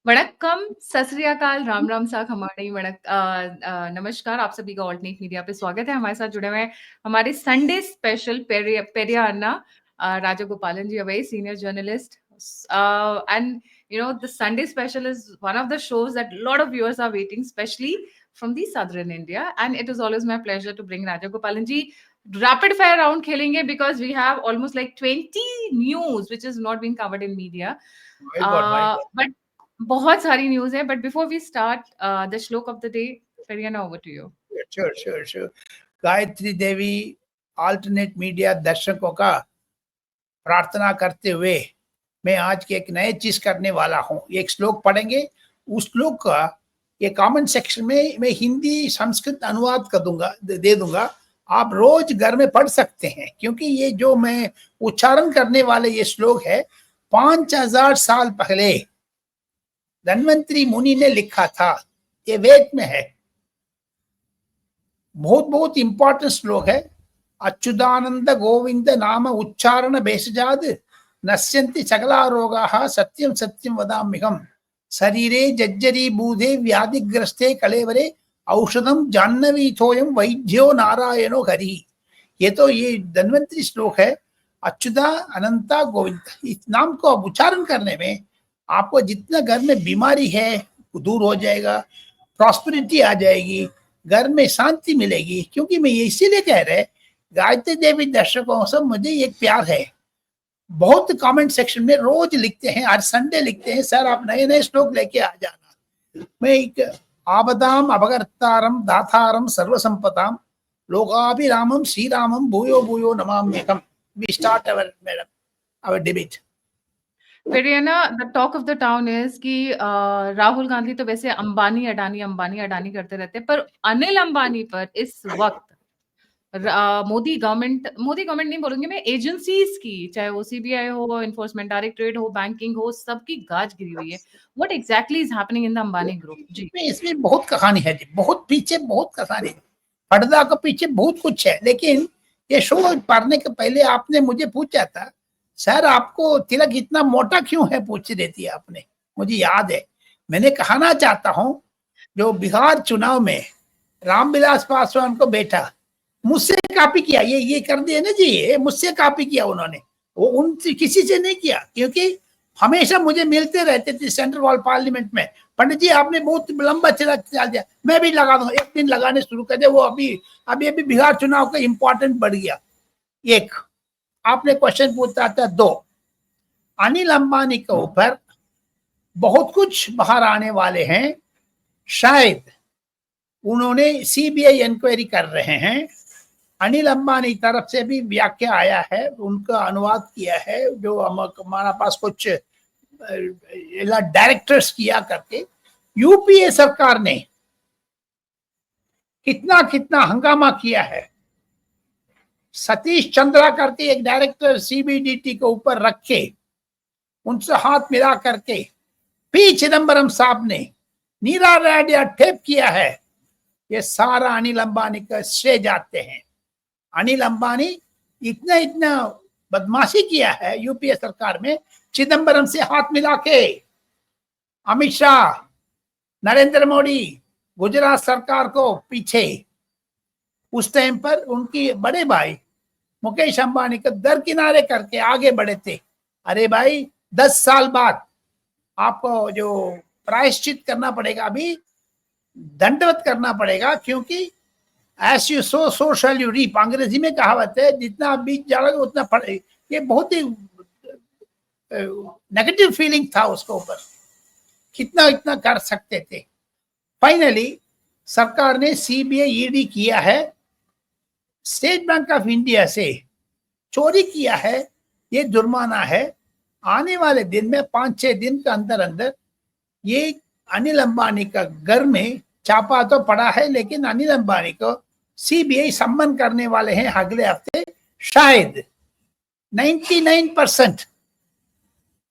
वणक्कम, सत श्री अकाल, राम राम सा खमाड़ी नमस्कार। आप सभी का ऑल्टरनेट मीडिया पे स्वागत है। हमारे साथ जुड़े हुए हैं हमारे Sunday special Periya Anna, Rajagopalan ji, a very senior journalist. And the Sunday special is one of the shows that a lot of viewers are waiting, especially from the southern India. And it is always my pleasure to bring Rajagopalan ji. Rapid fire round खेलेंगे because we have almost like 20 news which is not being covered in media. My God. But बहुत सारी news है. But before we start the श्लोक of the day, Periana, over to you. Sure. Gayatri Devi alternate media दर्शकों का प्रार्थना करते हुए मैं आज के एक नए चीज करने वाला हूँ. एक श्लोक पढ़ेंगे. उस श्लोक का ये कमेंट सेक्शन में मैं हिंदी संस्कृत अनुवाद कर दूंगा, दे दूंगा. आप रोज घर में पढ़ सकते हैं, क्योंकि ये जो मैं उच्चारण करने वाले ये श्लोक है 5000 साल पहले धन्वंतरी मुनि ने लिखा था. ये वेद में है. बहुत इंपॉर्टेंट श्लोक है. अच्युतानंद गोविंद नाम उच्चारण भेषजाद नश्यन्ति सकला रोगाः सत्यम सत्यम वदाम्यहम् शरीरे जज्जरी बूधे व्याधिग्रस्ते कलेवरे औषधम जाह्नवीथोयम वैद्यो नारायणो हरि. ये तो ये धन्वंतरी श्लोक है. अच्युता अनंता गोविंद, इस नाम को उच्चारण करने में आपको जितना घर में बीमारी है दूर हो जाएगा, प्रॉस्पेरिटी आ जाएगी, घर में शांति मिलेगी. क्योंकि मैं ये इसीलिए कह रहे, गायत्री देवी दर्शकों से मुझे एक प्यार है. बहुत कमेंट सेक्शन में रोज लिखते हैं, आज संडे लिखते हैं, सर आप नए नए श्लोक लेके आ जाना. मैं एक आपदाम अपगर्तारम दातारम सर्वसंपदाम लोकाभिरामम श्री रामम भूयो भूयो नमाम्यहम्. We start our debate. Periana, the talk of the town is कि राहुल गांधी तो वैसे अंबानी अडानी करते रहते हैं, पर अनिल अंबानी पर इस वक्त मोदी गवर्नमेंट नहीं बोलूंगी मैं, एजेंसीज की, चाहे वो सीबीआई हो, इन्फोर्समेंट डायरेक्टरेट हो, बैंकिंग हो, सबकी गाज गिरी हुई है. What exactly is happening in the Ambani group? जी, इसमें बहुत कहानी है जी, बहुत पीछे बहुत कहानी. पर्दा के पीछे बहुत कुछ है. लेकिन ये शो पढ़ने के पहले आपने मुझे पूछा था, सर आपको तिलक इतना मोटा क्यों है, पूछ रही थी आपने. मुझे याद है. मैंने कहना चाहता हूँ, जो बिहार चुनाव में रामविलास पासवान को बैठा, मुझसे कॉपी किया. ये कर दिए ना जी, ये मुझसे कॉपी किया उन्होंने. वो उनसे किसी से नहीं किया, क्योंकि हमेशा मुझे मिलते रहते थे सेंट्रल हॉल पार्लियामेंट में. पंडित जी आपने बहुत लंबा चला दिया, मैं भी लगा दूंगा. एक दिन लगाने शुरू कर दिया. वो अभी बिहार चुनाव का इंपॉर्टेंट बढ़ गया. एक आपने क्वेश्चन पूछा था. 2 अनिल अंबानी के ऊपर बहुत कुछ बाहर आने वाले हैं. शायद उन्होंने सीबीआई इंक्वायरी कर रहे हैं. अनिल अंबानी तरफ से भी व्याख्या आया है, उनका अनुवाद किया है, जो हमारा पास कुछ डायरेक्टर्स किया करके. यूपीए सरकार ने कितना हंगामा किया है. सतीश चंद्रा करके एक डायरेक्टर सीबीडीटी के ऊपर रख के उनसे हाथ मिला करके पी चिदम्बरम साहब ने नीरा रेड्डी टेप किया है. ये सारा अनिल अंबानी का श्रेय जाते हैं. अनिल अंबानी इतना बदमाशी किया है यूपीए सरकार में, चिदम्बरम से हाथ मिला के. अमित शाह, नरेंद्र मोदी, गुजरात सरकार को पीछे. उस टाइम पर उनकी बड़े भाई मुकेश अंबानी को दरकिनारे करके आगे बढ़े थे. अरे भाई 10 साल बाद आपको जो प्रायश्चित करना पड़ेगा, अभी दंडवत करना पड़ेगा, क्योंकि as you sow so shall you reap. अंग्रेजी में कहावत है, जितना आप बीज डालोगे उतना फले. ये बहुत ही नेगेटिव फीलिंग था उसके ऊपर. इतना कर सकते थे. फाइनली सरकार ने सीबीआई ईडी किया है. स्टेट बैंक ऑफ इंडिया से चोरी किया है, ये जुर्माना है. आने वाले दिन में 5-6 दिन के अंदर ये अनिल अंबानी का घर में छापा तो पड़ा है, लेकिन अनिल अंबानी को सीबीआई सम्मन करने वाले हैं अगले हफ्ते. शायद 99%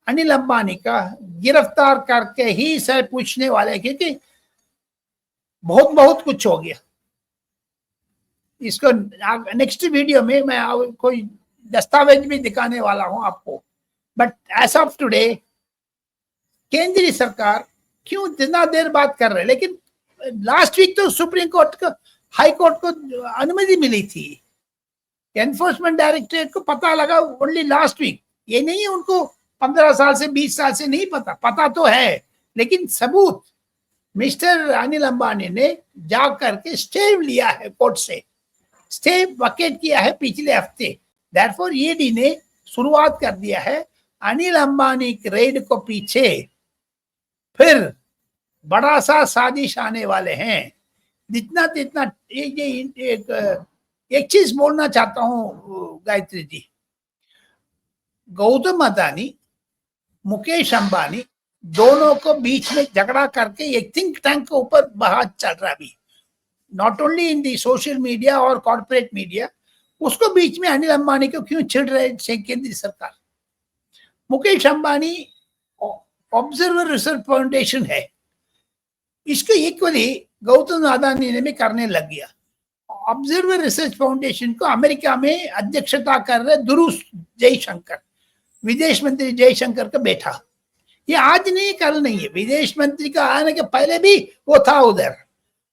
अनिल अंबानी का गिरफ्तार करके ही सर पूछने वाले, क्योंकि बहुत कुछ हो गया. इसको नेक्स्ट वीडियो में मैं कोई दस्तावेज भी दिखाने वाला हूं आपको. बट एज ऑफ टुडे केंद्रीय सरकार क्यों इतना देर बात कर रहे हैं? लेकिन लास्ट वीक तो सुप्रीम कोर्ट को, हाई कोर्ट को अनुमति मिली थी। एनफोर्समेंट डायरेक्टरेट को पता लगा ओनली लास्ट वीक। ये नहीं है उनको 15 साल से 20 साल से नहीं पता, पता तो है, लेकिन सबूत मिस्टर अनिल अंबानी ने जा करके स्टे लिया है कोर्ट से, स्टे वकेट किया है पिछले हफ्ते। देयरफॉर ईडी ने शुरुआत कर दिया है अनिल अंबानी के रेड को पीछे फिर बड़ा सा साजिश आने वाले हैं। जितना जितना एक चीज बोलना चाहता हूं गायत्री जी, गौतम अदानी, मुकेश अंबानी दोनों को बीच में झगड़ा करके एक थिंक टैंक के ऊपर बहस चल रहा है, not only in the social media और कॉर्पोरेट मीडिया। उसको बीच में अनिल अंबानी को क्यों छिड़ रहे केंद्रीय सरकार? Mukesh Ambani observer research foundation है, इसको इक्वली गौतम अदानी ने भी करने लग गया। ऑब्जर्वर रिसर्च फाउंडेशन को अमेरिका में अध्यक्षता कर रहे दुरुस जयशंकर, विदेश मंत्री जयशंकर का बेटा। ये आज नहीं कल नहीं है, विदेश मंत्री का आने के पहले भी वो था उधर।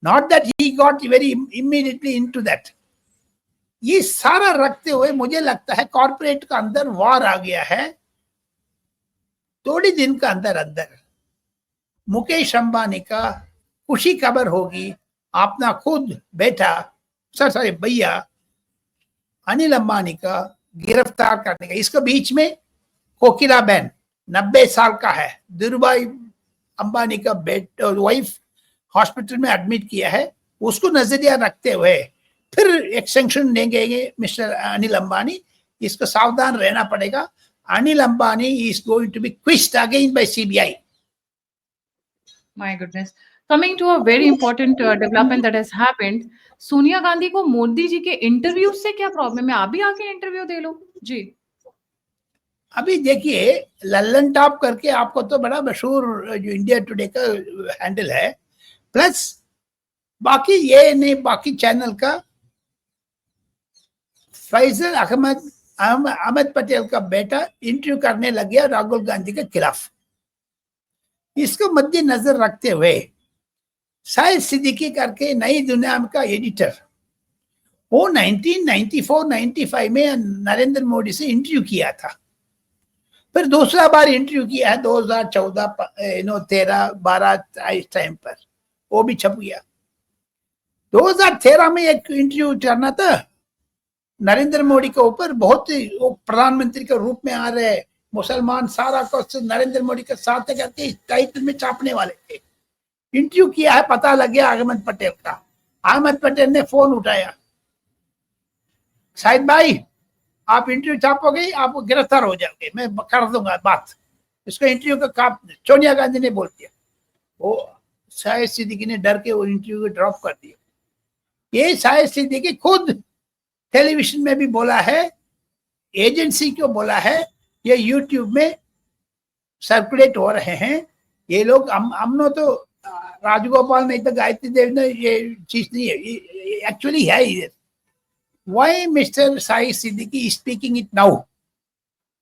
Not that he got very immediately into that. ये सारा रखते हुए मुझे लगता है कॉर्पोरेट का अंदर वार आ गया है। थोड़ी दिन का अंदर अंदर मुकेश अंबानी का खुशी खबर होगी, अपना खुद बेटा सॉरी भैया अनिल अंबानी का गिरफ्तार करने का। इसके बीच में कोकिला बहन 90 साल का है, धीरूभाई अंबानी का बेटा वाइफ हॉस्पिटल में एडमिट किया है, उसको नजरिया रखते हुए फिर एक्सटेंशन देंगे मिस्टर अनिल अंबानी। इसको सावधान रहना पड़ेगा। Anil Ambani is going to be quished again by CBI. My goodness. Coming to a very important development that has happened, Sonia Gandhi को मोदी जी के इंटरव्यू से क्या प्रॉब्लम है? आप भी आके इंटरव्यू दे लो जी। अभी देखिए लल्लन टॉप करके आपको तो बड़ा मशहूर जो इंडिया टुडे का हैंडल है, प्लस बाकी ये नहीं, बाकी चैनल का फैजल अहमद पटेल का बेटा इंटरव्यू करने लग गया राहुल गांधी के खिलाफ। इसको मद्देनजर रखते हुए शाहिद सिद्दीकी करके नई दुनिया का एडिटर, वो 1994-95 में नरेंद्र मोदी से इंटरव्यू किया था, फिर दूसरा बार इंटरव्यू किया है 2014 13-12 इस टाइम पर, वो भी छप गया। 2013 में एक इंटरव्यू करना था नरेंद्र मोदी के ऊपर, बहुत ही वो प्रधानमंत्री के रूप में आ रहे मुसलमान सारा को नरेंद्र मोदी के साथ करके टाइटल में छापने वाले थे। इंटरव्यू किया है, पता लग गया अहमद पटेल का। अहमद पटेल ने फोन उठाया, शाहिद भाई आप इंटरव्यू छापोगे, आप गिरफ्तार हो जाओगे, मैं कर दूंगा बात। इसको इंटरव्यू का काम सोनिया गांधी ने बोल दिया। वो शाहिद सिद्दीकी ने डर के वो इंटरव्यू को ड्रॉप कर दिया। ये शाहिद सिद्दीकी खुद टेलीविजन में भी बोला है, एजेंसी को बोला है, ये यूट्यूब में सर्कुलेट हो रहे हैं ये लोग। हमने तो राजगोपाल नहीं तो गायत्री देव ने ये चीज नहीं है, एक्चुअली है इधर। Why Mr. Shahid Siddiqui is speaking it now?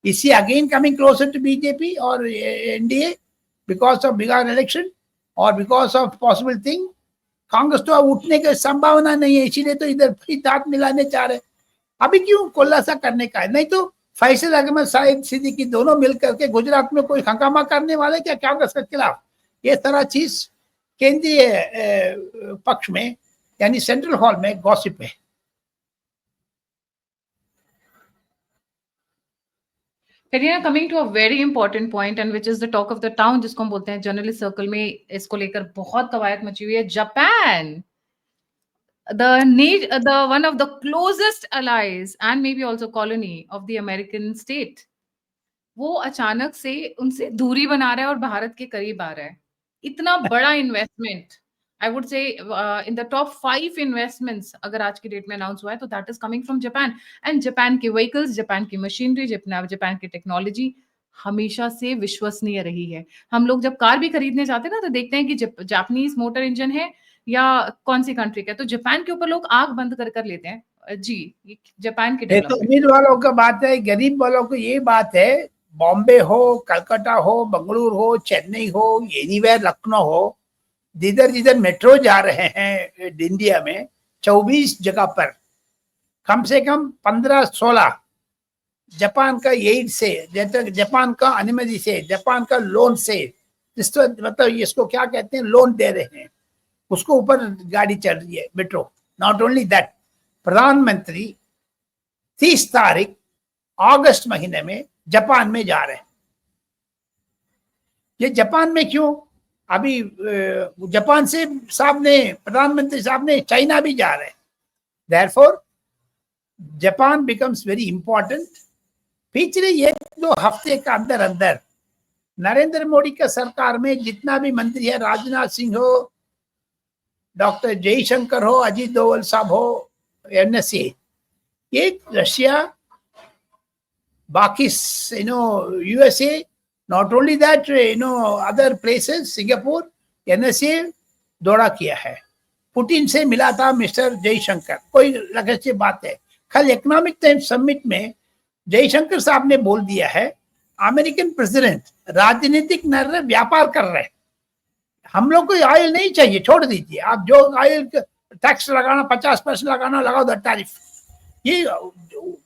Is he again coming closer to BJP or NDA because of Bihar election or because of possible thing? Congress तो उठने की संभावना नहीं है, इसीलिए तो इधर फिर दांत मिलाने चाह रहे। अभी क्यों खुलासा करने का है? नहीं तो फैसल अहमद शाहिद सिद्दीकी दोनों मिलकर के गुजरात में कोई हंगामा करने वाले क्या कांग्रेस के खिलाफ? ये सारा चीज केंद्रीय पक्ष में यानी सेंट्रल हॉल में गॉसिप है। Kareena, coming to a very important point and which is the talk of the town, जिसको हम बोलते हैं जर्नलिस्ट सर्कल में, इसको लेकर बहुत कवायद मची हुई है। Japan, the one of the closest allies and maybe also colony of the American state, वो अचानक से उनसे दूरी बना रहा है और भारत के करीब आ रहा है। इतना बड़ा investment, I would say in the top 5 investments अगर आज की डेट में अनाउंस हुआ है तो that is coming from Japan. And Japan के व्हीकल्स, जापान की मशीनरी, जापान की टेक्नोलॉजी हमेशा से विश्वसनीय रही है। हम लोग जब कार भी खरीदने जाते हैं ना तो देखते हैं कि जापानीज मोटर इंजन है या कौन सी कंट्री का, तो जापान के ऊपर लोग आंख बंद कर कर लेते हैं जी। जापान के तो अमीर वालों का बात है, गरीब वालों को ये बात है, बॉम्बे हो, कलकत्ता हो, बंगलुरु हो, चेन्नई हो, एनीवेयर, लखनऊ हो, जिधर जिधर मेट्रो जा रहे हैं इंडिया में 24 जगह पर कम से कम 15-16 जापान का एड से, जापान का अनुमति से, जापान का लोन से, मतलब इसको क्या कहते हैं, लोन दे रहे हैं, उसको ऊपर गाड़ी चल रही है मेट्रो। नॉट ओनली दैट, प्रधानमंत्री 30 तारीख अगस्त महीने में जापान में जा रहे हैं। ये जापान में क्यों? अभी जापान से साहब ने, प्रधानमंत्री साहब ने चाइना भी जा रहे हैं। Therefore Japan becomes very important. पिछले 1-2 हफ्ते का अंदर अंदर नरेंद्र मोदी का सरकार में जितना भी मंत्री है, राजनाथ सिंह हो, डॉक्टर जयशंकर हो, अजीत डोवल साहब हो, एनएसए, ये रशिया, बाकी USA, not only that other places, Singapore, NSA दौरा किया है। पुतिन से मिला था मिस्टर जयशंकर, कोई रहस्य बात है। कल इकोनॉमिक टाइम्स समिट में जयशंकर साहब ने बोल दिया है, अमेरिकन प्रेसिडेंट राजनीतिक व्यापार कर रहे हैं, हम लोग को ऑयल नहीं चाहिए, छोड़ दीजिए, आप जो ऑयल टैक्स लगाना 50% लगाना, लगाओ द टैरिफ। ये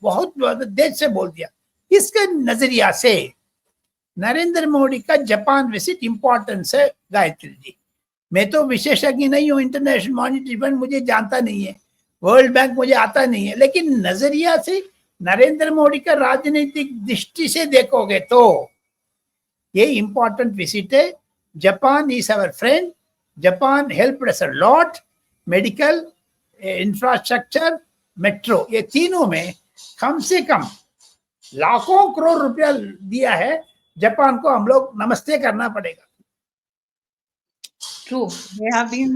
बहुत देर से बोल दिया। इसके नजरिया से नरेंद्र मोदी का जापान विजिट इंपॉर्टेंस है। गायत्री जी, मैं तो विशेषज्ञ नहीं हूँ, इंटरनेशनल मॉनिटरी फंड मुझे जानता नहीं है, वर्ल्ड बैंक मुझे आता नहीं है, लेकिन नजरिया से नरेंद्र मोदी का राजनीतिक दृष्टि से देखोगे तो ये इंपॉर्टेंट विजिट है। Japan is our friend, Japan helped us a lot, medical, infrastructure, metro, ये तीनों में कम से कम लाखों करोड़ रुपया दिया है। जापान को हम लोग नमस्ते करना पड़ेगा। True, they have been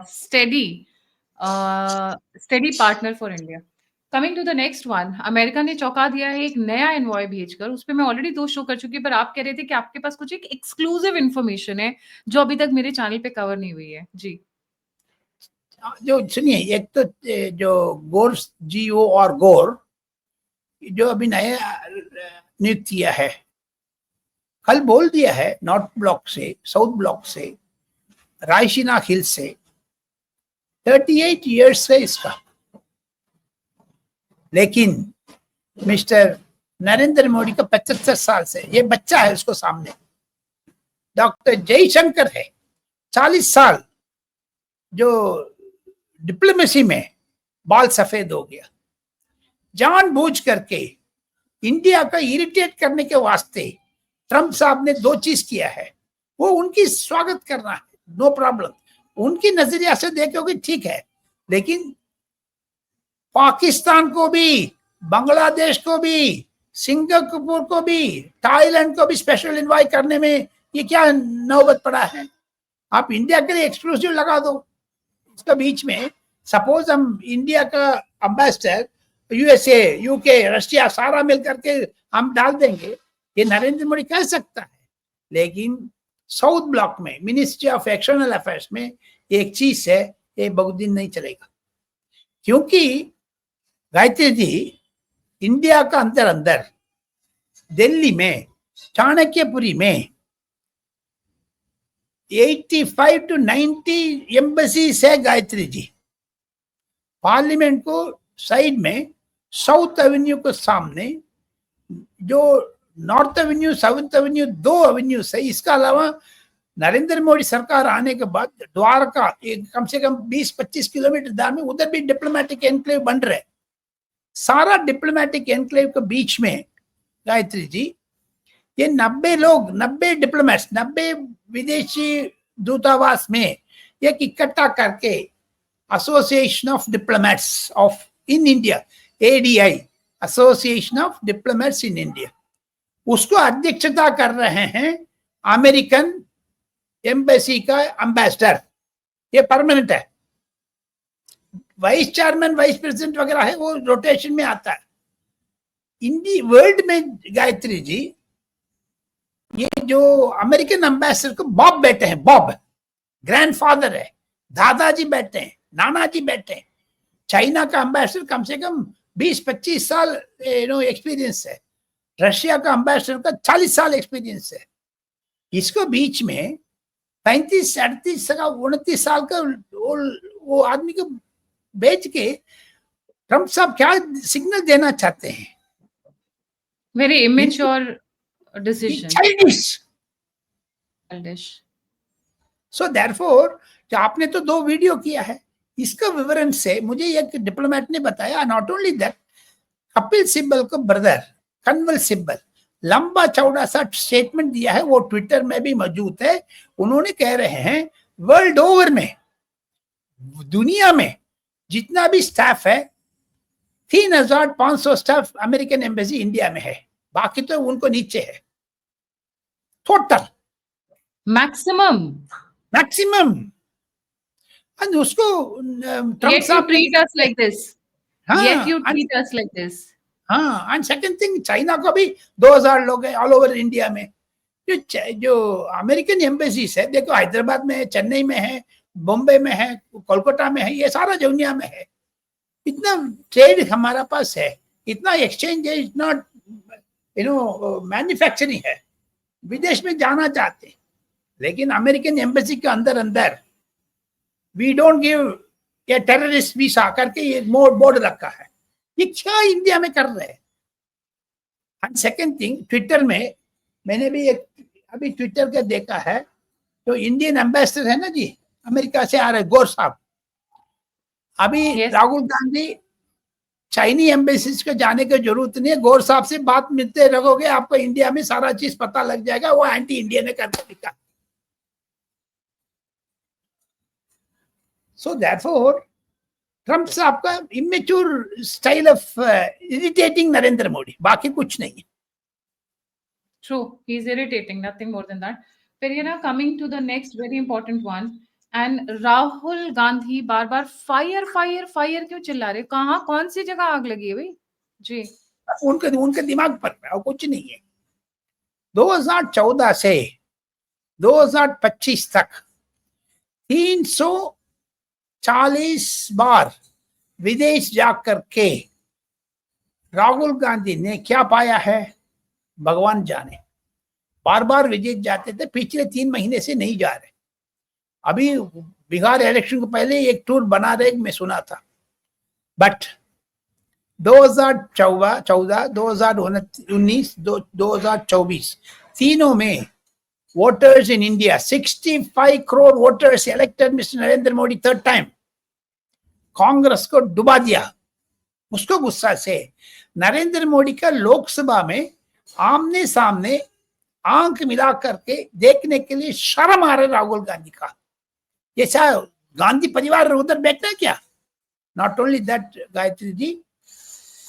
steady partner for India. Coming to the next one, America ने चौंका दिया है एक नया एनवॉय भेजकर। उस पे मैं ऑलरेडी 2 शो कर चुकी हूँ, पर आप कह रहे थे कि आपके पास कुछ एक एक्सक्लूसिव इन्फॉर्मेशन है जो अभी तक मेरे चैनल पे कवर नहीं हुई है। जी, जो सुनिए, एक तो जो गोर GO और गोर जो अभी नया नियुक्त किया है, कल बोल दिया है नॉर्थ ब्लॉक से, साउथ ब्लॉक से, रायसीना हिल से 38 इयर्स है इसका। लेकिन मिस्टर नरेंद्र मोदी का 75 साल से, ये बच्चा है उसको सामने। डॉक्टर जयशंकर है 40 साल, जो डिप्लोमेसी में बाल सफेद हो गया, जानबूझ करके इंडिया का इरिटेट करने के वास्ते ट्रंप साहब ने 2 चीज किया है। वो उनकी स्वागत करना है, नो प्रॉब्लम, उनकी नजरिया से देखोगे ठीक है, लेकिन पाकिस्तान को भी, बांग्लादेश को भी, सिंगापुर को भी, थाईलैंड को भी स्पेशल इनवाइट करने में ये क्या नौबत पड़ा है? आप इंडिया के लिए एक्सक्लूसिव लगा दो इसका बीच में। सपोज हम इंडिया का एम्बेसडर USA, UK, रशिया सारा मिल करके हम डाल देंगे, ये नरेंद्र मोदी कह सकता है। लेकिन साउथ ब्लॉक में मिनिस्ट्री ऑफ एक्सटर्नल अफेयर्स में एक चीज है, ये बहुत दिन नहीं चलेगा, क्योंकि गायत्री जी, इंडिया का अंदर अंदर दिल्ली में, चाणक्यपुरी में 85 to 90 एम्बेसीज है गायत्री जी। पार्लियामेंट को साइड में, साउथ एवेन्यू को सामने, जो north Avenue, south Avenue, 2 Avenue है। इसका अलावा नरेंद्र मोदी सरकार आने के बाद द्वारका, कम से कम 20-25 किलोमीटर दूर में, उधर भी डिप्लोमेटिक एनक्लेव बन रहे। सारा डिप्लोमेटिक एनक्लेव के बीच में गायत्री जी ये 90 लोग, 90 डिप्लोमेट्स, 90 विदेशी दूतावास में एक इकट्ठा करके association of diplomats of in India, ADI, association of diplomats in India, उसको अध्यक्षता कर रहे हैं अमेरिकन एम्बेसी का एम्बेसडर। ये परमानेंट है, वाइस चेयरमैन, वाइस प्रेसिडेंट वगैरह है, वो रोटेशन में आता है। इंडिया वर्ल्ड में गायत्री जी, ये जो अमेरिकन एम्बेसडर को बॉब बैठे हैं, बॉब ग्रैंडफादर है, दादाजी बैठे हैं, नाना जी बैठे हैं। चाइना का एम्बेसडर कम से कम 20-25 साल एक्सपीरियंस है। रशिया का एम्बेसडर का 40 साल एक्सपीरियंस है। इसको बीच में 35, 38, 29 साल का वो आदमी को बेच के ट्रम्प साहब क्या सिग्नल देना चाहते हैं? Very immature decision. Childish. Childish. So therefore जो आपने तो 2 वीडियो किया है, इसका विवरण से मुझे एक डिप्लोमेट ने बताया, not only that, Kapil Sibal को ब्रदर कन्वल सिब्बल लंबा चौड़ा सा स्टेटमेंट दिया है, वो ट्विटर में भी मौजूद है। उन्होंने कह रहे हैं वर्ल्ड ओवर में, दुनिया में जितना भी स्टाफ है, 3,500 स्टाफ अमेरिकन एम्बेसी इंडिया में है, बाकी तो उनको नीचे है टोटल, मैक्सिमम। मैक्सिमम। उसको ट्रम्प Yet you साहब ने, treat us like this. Yet you हाँ treat us like this. हाँ, एंड सेकंड थिंग, चाइना को भी 2,000 लोग हैं ऑल ओवर इंडिया में। जो अमेरिकन एम्बेसीज है, देखो हैदराबाद में है, चेन्नई में है, बॉम्बे में है, कोलकाता में है, ये सारा दुनिया में है। इतना ट्रेड हमारा पास है, इतना एक्सचेंज है, इतना मैन्युफैक्चरिंग है। विदेश में जाना चाहते, लेकिन अमेरिकन एम्बेसी के अंदर अंदर वी डोंट गिव ये टेररिस्ट वीसा करके ये बोर्ड रखा है। ये क्या इंडिया में कर रहे हैं? एंड सेकेंड थिंग, ट्विटर में मैंने भी एक अभी ट्विटर का देखा है, तो इंडियन एम्बेसडर है ना जी, अमेरिका से आ रहे गौर साहब, अभी Yes. राहुल गांधी चाइनी एम्बेसी को जाने की जरूरत नहीं है, गौर साहब से बात मिलते रहोगे, आपको इंडिया में सारा चीज पता लग जाएगा। वो एंटी इंडियन है करके लिखा। सो देयरफॉर ट्रम्प साहब का immature style of irritating Narendra Modi, बाकी कुछ नहीं है। True. He's irritating, nothing more than that. फिर ये ना, coming to the next very important one, and Rahul Gandhi bar bar fire fire fire क्यों चिल्ला रहे? कहाँ, कौन सी जगह आग लगी है भाई जी? उनके दिमाग पर और कुछ नहीं है। 2014 से 2025 तक 340 बार विदेश जाकर के राहुल गांधी ने क्या पाया है भगवान जाने। बार बार विदेश जाते थे, पिछले 3 महीने से नहीं जा रहे। अभी बिहार इलेक्शन को पहले एक टूर बना रहे, मैं सुना था। बट 2014, 2019, 2024 तीनों में voters in India 65 crore voters elected mister Narendra Modi third time. Congress को डुबा दिया। उसको गुस्सा से नरेंद्र मोदी का लोकसभा में आमने सामने आंख मिला करके देखने के लिए शर्म आ रहा राहुल गांधी का। ये शायद गांधी परिवार उधर बैठना क्या? Not only that Gayatri ji,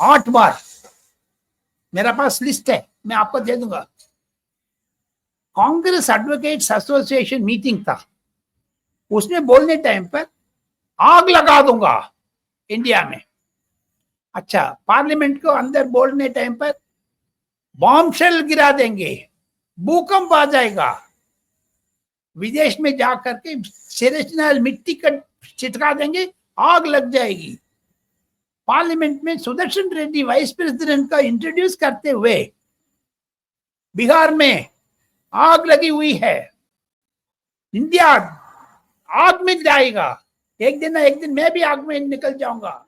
8 बार, मेरा पास लिस्ट है, मैं आपको दे दूंगा। कांग्रेस एडवोकेट्स एसोसिएशन मीटिंग था, उसने बोलने टाइम पर आग लगा दूंगा इंडिया में। अच्छा, पार्लियामेंट को अंदर बोलने टाइम पर बॉम्ब शेल गिरा देंगे, भूकंप आ जाएगा। विदेश में जाकर के सिरेशनल मिट्टी का छिटका देंगे, आग लग जाएगी। पार्लियामेंट में सुदर्शन रेड्डी वाइस प्रेसिडेंट का इंट्रोड्यूस करते हुए बिहार में आग लगी हुई है, इंडिया आग में जाएगा, एक दिन ना एक दिन मैं भी आग में निकल जाऊंगा।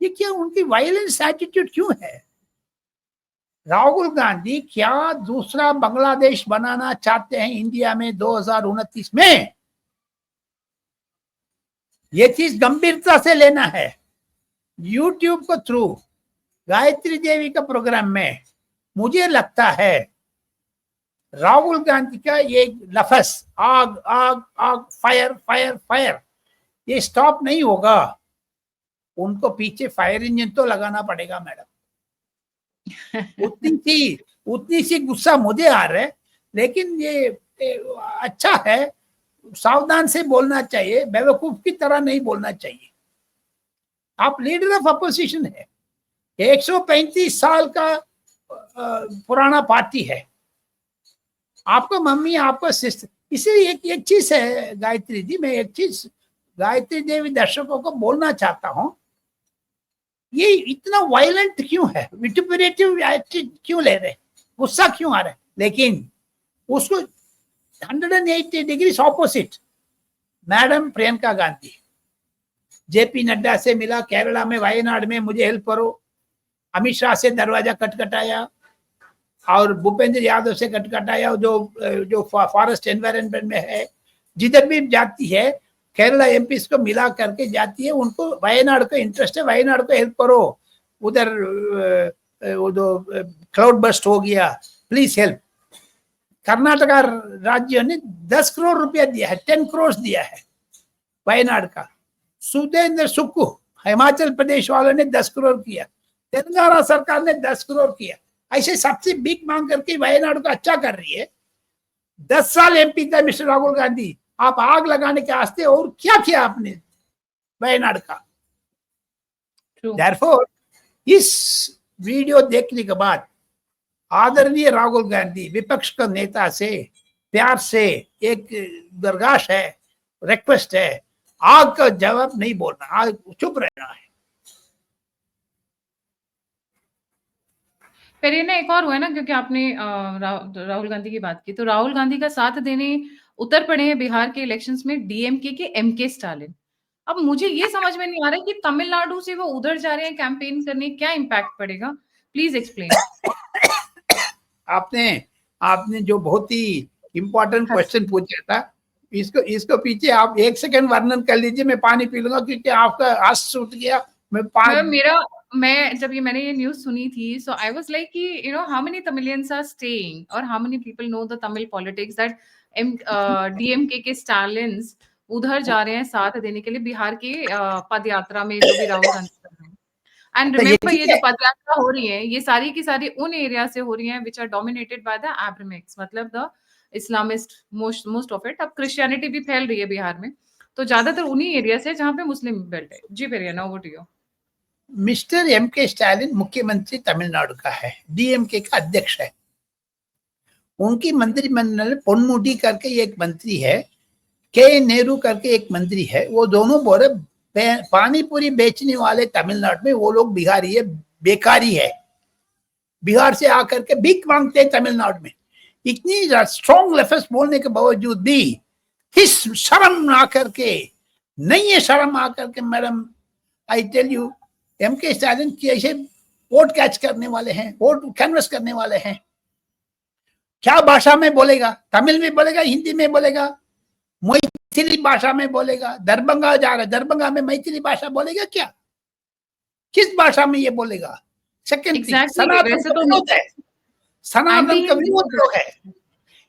ये क्या उनकी वायलेंस एटीट्यूड क्यों है? राहुल गांधी क्या दूसरा बांग्लादेश बनाना चाहते हैं इंडिया में 2029 में? ये चीज गंभीरता से लेना है। यूट्यूब को थ्रू गायत्री देवी का प्रोग्राम में मुझे लगता है राहुल गांधी का ये लफ्ज आग आग आग फायर फायर फायर ये स्टॉप नहीं होगा। उनको पीछे फायर इंजन तो लगाना पड़ेगा मैडम। उतनी सी गुस्सा मुझे आ रहा है, लेकिन ये अच्छा है, सावधान से बोलना चाहिए, बेवकूफ की तरह नहीं बोलना चाहिए। आप लीडर ऑफ अपोजिशन है, 135 साल का पुराना पार्टी है, आपको मम्मी आपको सिस्टर। इसलिए एक चीज है गायत्री जी, मैं एक चीज गायत्री देवी दर्शकों को बोलना चाहता हूं, ये इतना वायलेंट क्यों है, विटुपरेटिव एटीट्यूड क्यों ले रहे, गुस्सा क्यों आ रहा है? लेकिन उसको 180 degree opposite madam Priyanka Gandhi JP Nadda से मिला केरला में, वायनाड में, मुझे हेल्प करो। अमित शाह से दरवाजा खटखटाया और भूपेंद्र यादव से खटखटाया, जो फॉरेस्ट एनवायरनमेंट में है, जिधर भी जाती है केरला एमपी को मिला करके जाती है। उनको वायनाड का इंटरेस्ट है, वायनाड को हेल्प करो। उधर वो जो क्लाउड बस्ट हो गया, प्लीज हेल्प। कर्नाटका राज्य ने 10 करोड़ रुपया दिया है, 10 करोड़ दिया है वायनाड का। सुदेंद्र सुक्कू हिमाचल प्रदेश वालों ने 10 करोड़ किया, तेलंगाना सरकार ने 10 करोड़ किया। ऐसे सबसे बिग मांग करके वायनाड को अच्छा कर रही है। 10 साल एमपी था मिस्टर राहुल गांधी, आप आग लगाने के वास्ते और क्या किया आपने वायनाड का? Therefore, इस वीडियो देखने के बाद आदरणीय राहुल गांधी विपक्ष का नेता से प्यार से एक दरगाश है, रिक्वेस्ट है, आग का जवाब नहीं बोलना, आग चुप रहना है। फिर ये ना एक और हुआ है ना, क्योंकि आपने राहुल गांधी की बात की, तो राहुल गांधी का साथ देने उतर पड़े हैं बिहार के इलेक्शंस में डीएमके के एमके स्टालिन। अब मुझे ये समझ में नहीं आ रहा है कि तमिलनाडु से वो उधर जा रहे हैं कैंपेन करने, क्या इम्पैक्ट पड़ेगा? Please explain. आपने जो बहुत ही इंपॉर्टेंट क्वेश्चन पूछा था, इसको पीछे आप 1 सेकंड वर्णन कर लीजिए, मैं पानी पी लूंगा क्योंकि आपका आस छूट गया। मैं जब मैंने ये न्यूज सुनी थी, सो आई वाज लाइक कि you know how many Tamilians are staying और how many people know the Tamil politics that DMK के स्टालिन्स उधर जा रहे हैं साथ देने के लिए बिहार के पद यात्रा में, जो भी राहुल गांधी कर रहे हैं। एंड रिमेंबर, ये जो पद यात्रा हो रही है, ये सारी की सारी उन एरिया से हो रही है which are dominated by the Abrahamics, मतलब the Islamist most of it. अब क्रिश्चियनिटी भी फैल रही है बिहार में, तो ज्यादातर उन्हीं एरिया से जहाँ पे मुस्लिम बेल्ट है। जी फिर now what you. Mister MK Stalin मुख्यमंत्री तमिलनाडु का है, डीएमके का अध्यक्ष है। उनकी मंत्रिमंडल में पोन्मुडी करके एक मंत्री है, के नेहरू करके एक मंत्री है। वो दोनों बोले पानी पूरी बेचने वाले तमिलनाडु में वो लोग बिहारी है, बेकारी है। बिहार से आकर के भीख मांगते हैं तमिलनाडु में। इतनी स्ट्रॉन्ग लफ्ज बोलने के बावजूद भी किस शर्म आकर के, नहीं है शर्म आकर के, madam I tell you, MK Stalin की ऐसे वोट कैच करने वाले हैं, वोट कैनवस करने वाले हैं। क्या भाषा में बोलेगा? तमिल में बोलेगा, हिंदी में बोलेगा, मैथिली भाषा में बोलेगा। दरभंगा जा रहा है, दरभंगा में मैथिली भाषा बोलेगा क्या? किस भाषा में ये बोलेगा? सेकंड थिंग, सनातन का विरोध है, सनातन का विरोध जो है।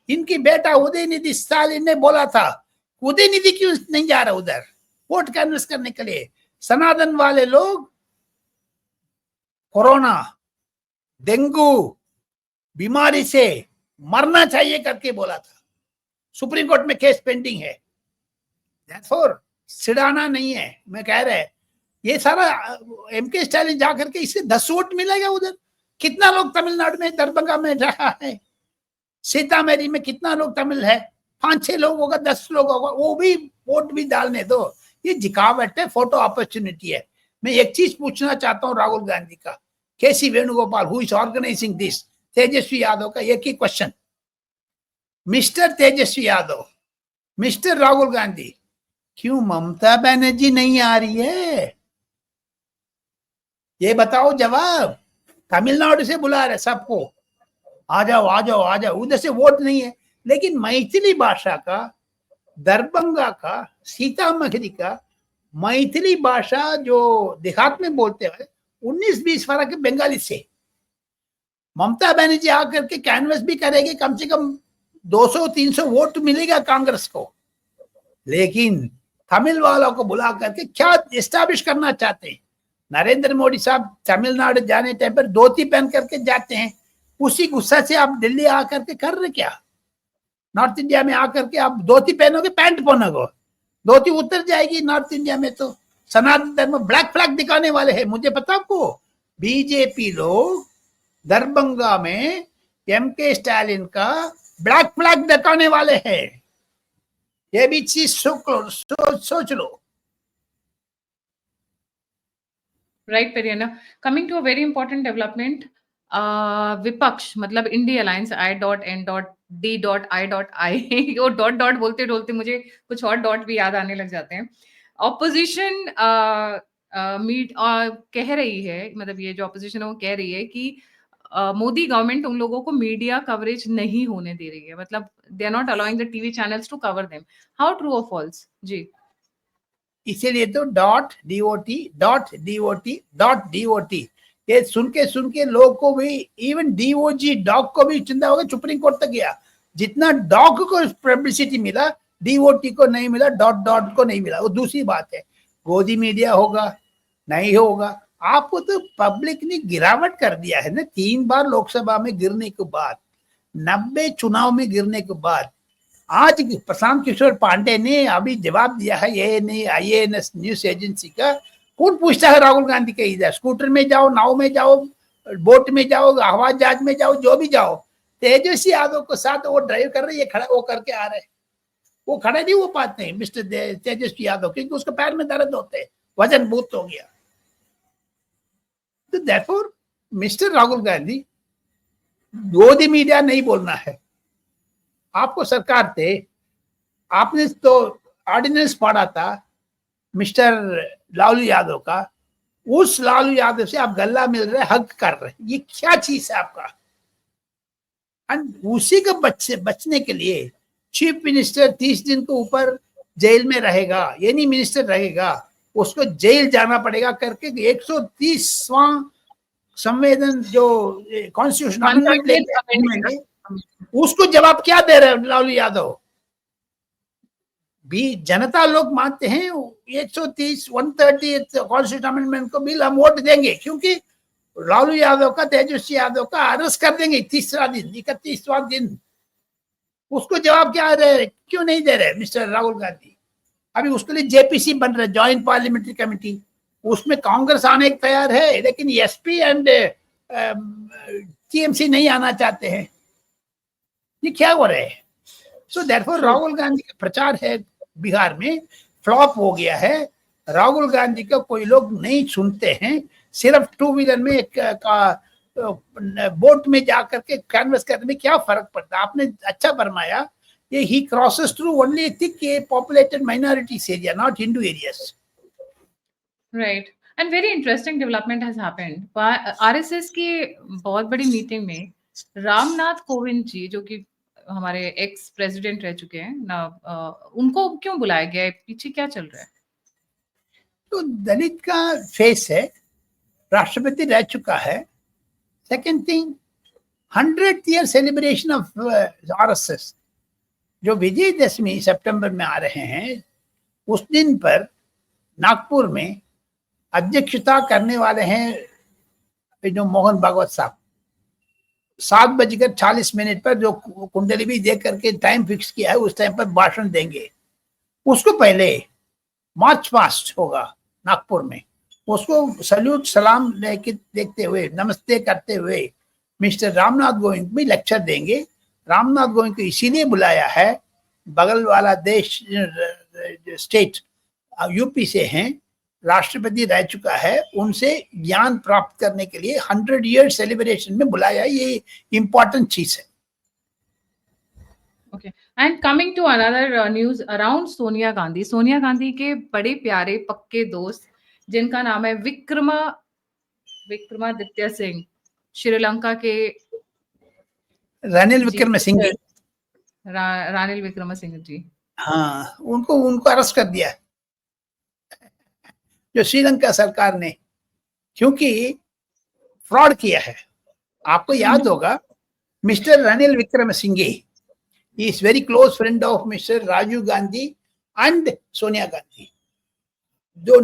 इनकी बेटा उदयनिधि स्टालिन ने बोला था, उदयनिधि क्यों नहीं जा रहा उधर वोट कैनवस करने के लिए? सनातन वाले लोग कोरोना, डेंगू बीमारी से मरना चाहिए करके बोला था। सुप्रीम कोर्ट में केस पेंडिंग है। Therefore, सिड़ाना नहीं है, मैं कह रहा है ये सारा एमके स्टालिन जाकर के इससे 10 वोट मिलेगा उधर। कितना लोग तमिलनाडु में, दरभंगा में रहा है, सीतामढ़ी में कितना लोग तमिल है? 5-6 लोग होगा, 10 लोग होगा, वो भी वोट भी डालने दो। ये जिकावट है, फोटो अपॉर्चुनिटी है। मैं एक चीज पूछना चाहता हूँ राहुल गांधी का, KC Venugopal who is organising this, Tejashwi Yadav का एक ही question, mister Tejashwi Yadav, mister Rahul Gandhi, क्यों ममता बनर्जी नहीं आ रही है? ये बताओ जवाब। तमिलनाडु से बुला रहे सबको, आ जाओ आ जाओ आ जाओ, उधर से वोट नहीं है। लेकिन मैथिली भाषा का, दरभंगा का, सीतामढ़ी का मैथिली भाषा जो देहात में बोलते हैं 19-20 फर्क है बंगाली से। ममता बनर्जी आकर के कैनवस भी करेगी, कम से कम 200-300 वोट मिलेगा कांग्रेस को। लेकिन तमिल वालों को बुला करके क्या एस्टैब्लिश करना चाहते हैं? नरेंद्र मोदी साहब तमिलनाडु जाने टाइम पर धोती पहन करके जाते हैं, उसी गुस्सा से आप दिल्ली आकर के कर रहे क्या? नॉर्थ इंडिया में आकर के आप धोती पहनोगे, पैंट पहनोगे, धोती उतर जाएगी नॉर्थ इंडिया में। तो सनातन धर्म ब्लैक फ्लैग दिखाने वाले हैं। मुझे पता आपको, बीजेपी लोग दरभंगा में एमके स्टालिन का ब्लैक फ्लैग दिखाने वाले हैं। ये भी चीज सोच लो। राइट पेरियाना, coming to a very important development, विपक्ष मतलब इंडी अलायंस I.N.D.I.I वो डॉट डॉट बोलते बोलते मुझे कुछ और डॉट भी याद आने लग जाते हैं। ऑपोजिशन कह रही है, मतलब ये जो ऑपोजिशन है वो कह रही है कि मोदी गवर्नमेंट उन लोगों को मीडिया कवरेज नहीं होने दे रही है, मतलब they are not allowing the TV channels to cover them. How true और फॉल्स? जी, इसीलिए तो .dot.dot.dot, ये सुन के लोग को भी, इवन DOG डॉग को भी चिंता होगा, सुप्रीम कोर्ट तक गया। जितना डॉग को पब्लिसिटी मिला, DOT को नहीं मिला, डॉट डॉट को नहीं मिला, वो दूसरी बात है। गोदी मीडिया होगा नहीं होगा, आपको तो पब्लिक ने गिरावट कर दिया है ना। 3 बार लोकसभा में गिरने के बाद, 90 चुनाव में गिरने के बाद, आज प्रशांत किशोर पांडे ने अभी जवाब दिया है ये नहीं IANS न्यूज एजेंसी का। कौन पूछता है राहुल गांधी के? इधर स्कूटर में जाओ, नाव में जाओ, बोट में जाओ, हवाई जहाज में जाओ, जो भी जाओ, तेजस्वी यादव को साथ वो ड्राइव कर रहे, ये खड़ा वो करके आ रहे, वो खड़े नहीं हो पाते हैं मिस्टर तेजस्वी यादव, क्योंकि उसके पैर में दर्द होते हैं, वजन बहुत हो गया। तो देयरफॉर मिस्टर राहुल गांधी, गोदी मीडिया नहीं बोलना है आपको। सरकार थे, आपने तो ऑर्डिनेंस पढ़ा था मिस्टर लालू यादव का, उस लालू यादव से आप गला मिल रहे, हक कर रहे, ये क्या चीज है आपका? एंड उसी के बचने के लिए चीफ मिनिस्टर 30 दिन के ऊपर जेल में रहेगा, ये नहीं मिनिस्टर रहेगा, उसको जेल जाना पड़ेगा करके 130वां संवेदन जो कॉन्स्टिट्यूशन अमेंडमेंट लेके, उसको जवाब क्या दे रहे लालू यादव? भी जनता लोग मानते हैं 130 130 कॉन्स्टिट्यूशन अमेंडमेंट को बिल हम वोट देंगे, क्योंकि लालू यादव का, तेजस्वी यादव का अरेस्ट कर देंगे 31वां दिन। उसको जवाब क्या रहे, क्यों नहीं दे रहे मिस्टर राहुल गांधी? अभी उसके लिए JPC बन रहा है, ज्वाइंट पार्लियामेंट्री कमेटी, उसमें कांग्रेस आने को तैयार है, लेकिन SP एंड TMC नहीं आना चाहते हैं। ये क्या हो रहा है? सो देयरफॉर राहुल गांधी का प्रचार है बिहार में फ्लॉप हो गया है। राहुल गांधी का कोई लोग नहीं सुनते हैं, सिर्फ 2 व्हीलर में बोट में जाकर के कैनवस करने में क्या फर्क पड़ता है? आपने अच्छा फरमाया, ये ही crosses through only thick populated minorities area, not Hindu areas. Right, and very interesting development has happened. RSS की बहुत बड़ी मीटिंग में रामनाथ कोविंद जी, जो कि हमारे एक्स प्रेसिडेंट रह चुके हैं ना, उनको क्यों बुलाया गया है? पीछे क्या चल रहा है? तो दलित का फेस है, राष्ट्रपति रह चुका है। Second thing, 100th year celebration of RSS जो विजयदशमी सितंबर में आ रहे हैं, उस दिन पर नागपुर में अध्यक्षता करने वाले हैं जो मोहन भागवत साहब। 7:40 पर जो कुंडली भी देख करके टाइम फिक्स किया है, उस टाइम पर भाषण देंगे। उसको पहले मार्च पास्ट होगा नागपुर में, उसको सल्यूट सलाम देखते हुए, नमस्ते करते हुए मिस्टर रामनाथ कोविंद भी लेक्चर देंगे। रामनाथ कोविंद को इसीलिए बुलाया है, बगल वाला देश स्टेट UP से हैं, राष्ट्रपति रह चुका है, उनसे ज्ञान प्राप्त करने के लिए 100 ईयर सेलिब्रेशन में बुलाया। ये इंपॉर्टेंट चीज है। Okay, and coming to another news around Sonia Gandhi. Sonia Gandhi के बड़े प्यारे पक्के दोस्त, जिनका नाम है विक्रमादित्य सिंह, श्रीलंका के रनिल विक्रमसिंघे, रानिल विक्रमसिंघे जी, हाँ, उनको अरेस्ट कर दिया जो श्रीलंका सरकार ने, क्योंकि फ्रॉड किया है। आपको याद होगा mister Ranil Wickremesinghe is very close friend of mister Rajiv Gandhi and Sonia Gandhi. जो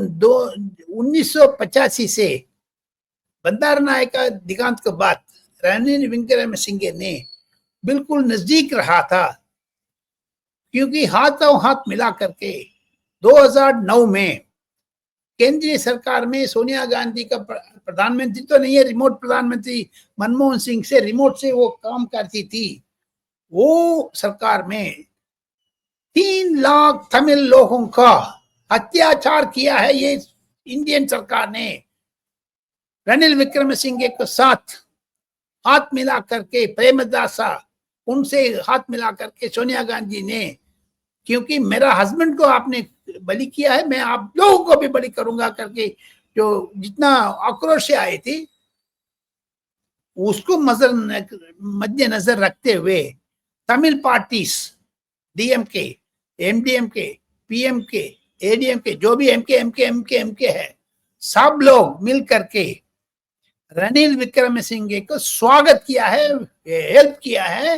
1985 से बंदार नायक का दिगांत के बाद रनिल विक्रमसिंघे ने बिल्कुल नजदीक रहा था, क्योंकि हाथों हाथ मिला करके 2009 में केंद्रीय सरकार में सोनिया गांधी का प्रधानमंत्री तो नहीं है, रिमोट प्रधानमंत्री मनमोहन सिंह से रिमोट से वो काम करती थी। वो सरकार में 3 लाख तमिल लोगों का अत्याचार किया है ये इंडियन सरकार ने। रनिल विक्रमसिंघे के साथ हाथ मिला करके प्रेमदासा, उनसे हाथ मिला करके सोनिया गांधी ने, क्योंकि मेरा हस्बैंड को आपने बलि किया है, मैं आप लोगों को भी बलि करूंगा करके जो जितना आक्रोश से आई थी, उसको मद्देनजर रखते हुए Tamil parties, DMK, MDMK, PMK, ADMK, जो भी एमके है, सब लोग मिल करके रनिल विक्रमसिंघे को स्वागत किया है, हेल्प किया है।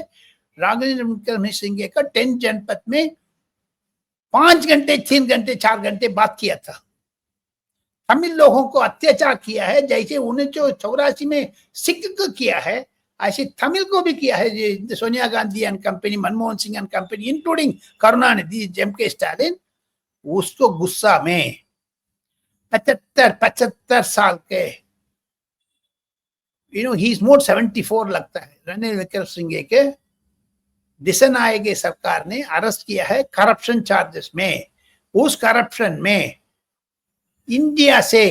रनिल विक्रमसिंघे का 10 जनपद में 5 घंटे, 3 घंटे, 4 घंटे बात किया था। तमिल लोगों को अत्याचार किया है, जैसे 1984 में सिख को किया है, ऐसे तमिल को भी किया है। Sonia Gandhi and company, Manmohan Singh and company, including Karunanidhi, MK Stalin, उसको गुस्सा में 75 साल के, ही इज मोर 74 लगता है, रनिल विक्रमसिंघे के दिसनायके सरकार ने अरेस्ट किया है करप्शन चार्जेस में। उस करप्शन में इंडिया से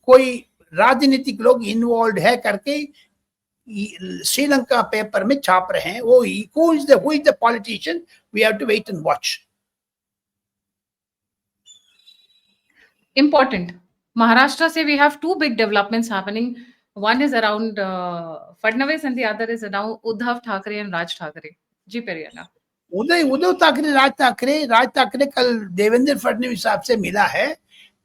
कोई राजनीतिक लोग इन्वॉल्व है करके श्रीलंका पेपर में छाप रहे हैं। वो who is the politician, we have to wait and watch. Important. Maharashtra से we have two big developments happening. One is around Fadnavis and the other is around Uddhav Thackeray and Raj Thackeray. जी पेरियाना। उद्धव ठाकरे, राज ठाकरे कल देवेंद्र फडणवीस साहब से मिला है।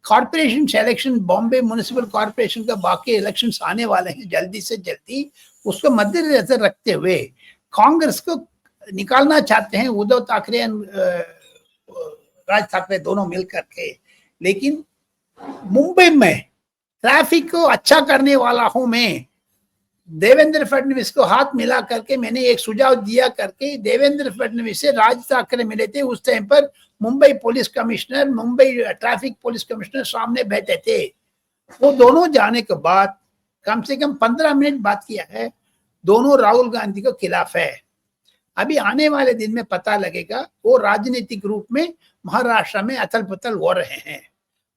Corporation election, Bombay municipal corporation का बाकी elections आने वाले हैं जल्दी से जल्दी, उसको मद्देनजर रखते हुए कांग्रेस को निकालना चाहते हैं उद्धव ठाकरे राज ठाकरे दोनों मिल करके। लेकिन मुंबई में ट्रैफिक को अच्छा करने वाला हूं मैं, देवेंद्र फडणवीस को हाथ मिला करके मैंने एक सुझाव दिया करके देवेंद्र फडणवीस से राज ठाकरे मिले थे। उस टाइम पर Mumbai police commissioner, Mumbai traffic police commissioner सामने बैठे थे। वो दोनों जाने के बाद कम से कम 15 मिनट बात किया है। दोनों राहुल गांधी के खिलाफ है। अभी आने वाले दिन में पता लगेगा। वो राजनीतिक रूप में महाराष्ट्र में अथल पुथल हो रहे हैं।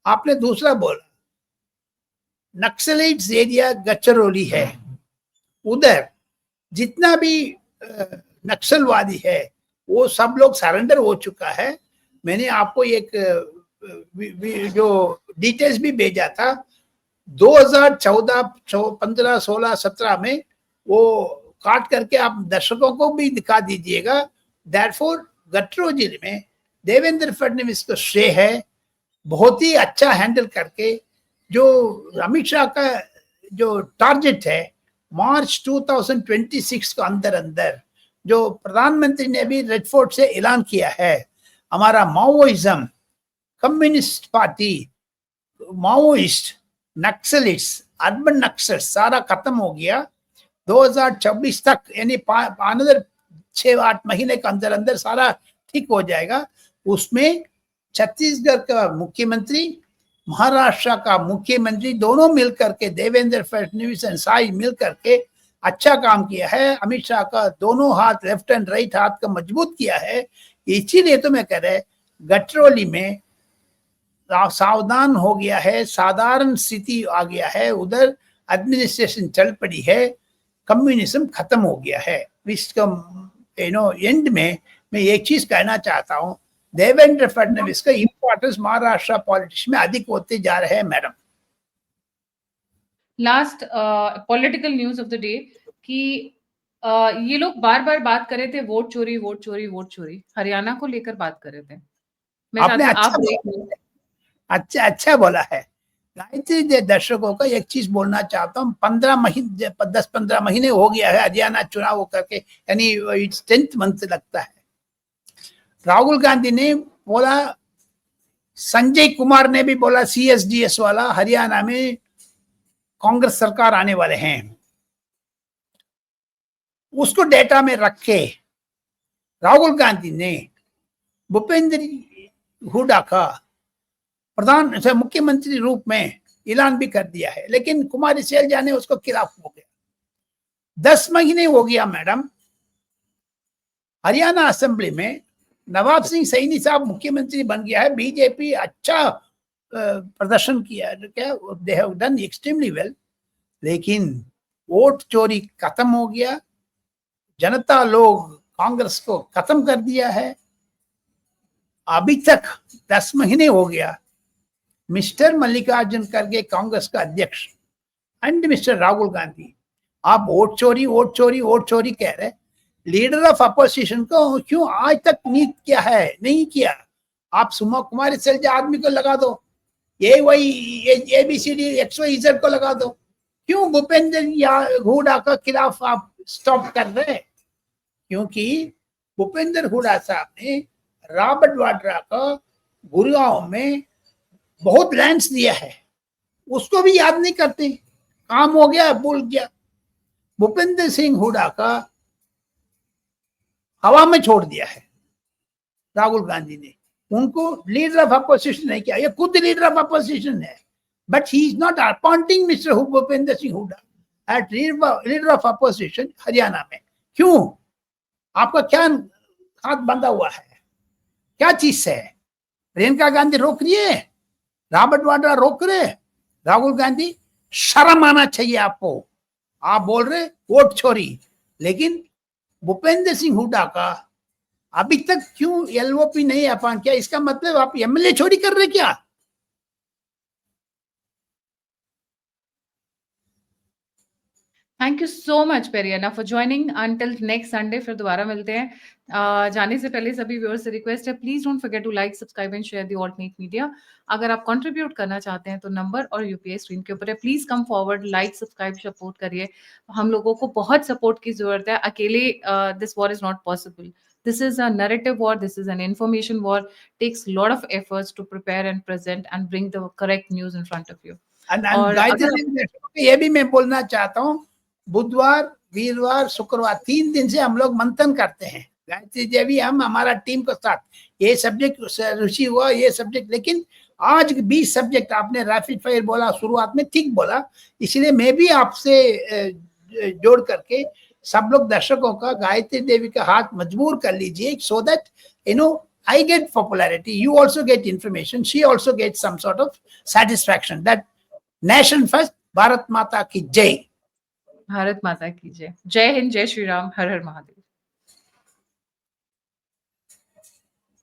आपने दूसरा बोला नक्सलाइट्स एरिया गडचिरोली है, उधर जितना भी नक्सलवादी है वो सब लोग सरेंडर हो चुका है। मैंने आपको एक जो डिटेल्स भी भेजा था 2014, 15, 16, 17 में, वो काट करके आप दर्शकों को भी दिखा दीजिएगा। देयरफॉर गडचिरोली में देवेंद्र फडणवीस को श्रेय है, बहुत ही अच्छा हैंडल करके। जो अमित शाह का जो टारगेट है मार्च 2026 के अंदर अंदर, जो प्रधानमंत्री ने भी रेड फोर्ट से ऐलान किया है, हमारा Maoism, communist party, Maoist, Naxalist, urban Naxal सारा खत्म हो गया। 2026 तक यानी अनदर 6-8 महीने के अंदर अंदर सारा ठीक हो जाएगा। उसमें छत्तीसगढ़ का मुख्यमंत्री, महाराष्ट्र का मुख्यमंत्री दोनों मिलकर के, देवेंद्र फडणवीस एंड साई मिलकर के अच्छा काम किया है। अमित शाह का दोनों हाथ, लेफ्ट एंड राइट हाथ का मजबूत किया है। इसीलिए तो मैं कह रहा गडचिरोली में सावधान हो गया है, साधारण स्थिति आ गया है। उधर एडमिनिस्ट्रेशन चल पड़ी है, कम्युनिज्म खत्म हो गया है। इसका एंड में मैं एक चीज कहना चाहता हूँ, देवेंद्र फडणवीस का इंपॉर्टेंस महाराष्ट्र पॉलिटिक्स में अधिक होते जा रहे हैं। Madam last political news of the day कि ये लोग बार बार बात कर रहे थे वोट चोरी, वोट चोरी, वोट चोरी, हरियाणा को लेकर बात कर रहे थे। मैं आपने अच्छा अच्छा बोला है। गायत्री दर्शकों का एक चीज बोलना चाहता हूँ, 10-15 महीने हो गया है हरियाणा चुनाव करके, यानी इट्स 10th मंथ लगता है। राहुल गांधी ने बोला, संजय कुमार ने भी बोला, CSDS वाला, हरियाणा में कांग्रेस सरकार आने वाले हैं। उसको डेटा में रख के राहुल गांधी ने भूपेंद्र हुड्डा का मुख्यमंत्री रूप में ऐलान भी कर दिया है। लेकिन कुमारी शैलजा ने उसको खिलाफ हो गया। 10 महीने हो गया मैडम, हरियाणा असेंबली में नवाब सिंह सैनी साहब मुख्यमंत्री बन गया है। बीजेपी अच्छा प्रदर्शन किया है, they have done extremely well. लेकिन वोट चोरी खत्म हो गया, जनता लोग कांग्रेस को खत्म कर दिया है। अभी तक 10 महीने हो गया, मिस्टर मल्लिकार्जुन खड़गे कांग्रेस का अध्यक्ष एंड मिस्टर राहुल गांधी, आप वोट चोरी वोट चोरी वोट चोरी कह रहे, लीडर ऑफ अपोजिशन को क्यों आज तक नीत किया है? नहीं किया। आप सुमा कुमारी सेल आदमी को लगा दो, ये वही ABCD XYZ को लगा दो, क्यों भूपेंद्र या हुडा के खिलाफ आप स्टॉप कर रहे हैं? क्योंकि भूपेंद्र हुडा साहब ने रॉबर्ट वाड्रा का गुड़गांव में बहुत लैंड्स दिया है, उसको भी याद नहीं करते, काम हो गया भूल गया। भूपेंद्र सिंह हुडा का हवा में छोड़ दिया है राहुल गांधी ने, उनको लीडर ऑफ अपोजिशन नहीं किया, ये खुद लीडर ऑफ अपोजिशन है, but he is not appointing mister Bhupendra Singh Hooda at leader of opposition Haryana में। क्यों? आपका क्या हाथ बंधा हुआ है? क्या चीज से है? प्रियंका गांधी रोक रही है, रॉबर्ट वाड्रा रोक रहे, राहुल गांधी, शर्म आना चाहिए आपको। आप बोल रहे वोट चोरी, लेकिन भूपेंद्र सिंह हुडा का अभी तक क्यों LOP नहीं अपॉइंट किया? इसका मतलब आप MLA चोरी कर रहे क्या? थैंक यू सो मच पेरियाना for joining. Until next Sunday फिर दोबारा मिलते हैं। जाने से पहले सभी व्यूअर्स से रिक्वेस्ट है, please don't forget to like subscribe and share the alternate media. अगर आप कंट्रीब्यूट करना चाहते हैं तो नंबर और UPI स्क्रीन के ऊपर है, please come forward, like subscribe support करिए। हम लोगों को बहुत सपोर्ट की जरूरत है, अकेले this war is not possible. This is a narrative war, this is an information war, takes a lot of efforts to prepare and present and bring the correct news in front of you. और ये भी मैं बोलना चाहता हूँ, बुधवार, वीरवार, शुक्रवार 3 दिन से हम लोग मंथन करते हैं गायत्री देवी, हम हमारा टीम के साथ, ये सब्जेक्ट रुचि हुआ, ये सब्जेक्ट, लेकिन आज 20 सब्जेक्ट आपने रैपिड फायर बोला, शुरुआत में ठीक बोला, इसलिए मैं भी आपसे जोड़ करके सब लोग दर्शकों का गायत्री देवी का हाथ मजबूर कर लीजिए, so that you know I get popularity, you also get information, she also gets some sort of satisfaction that nation first, Bharat माता की जय। भारत माता की जय। जय हिंद, जय श्री राम, हर हर महादेव।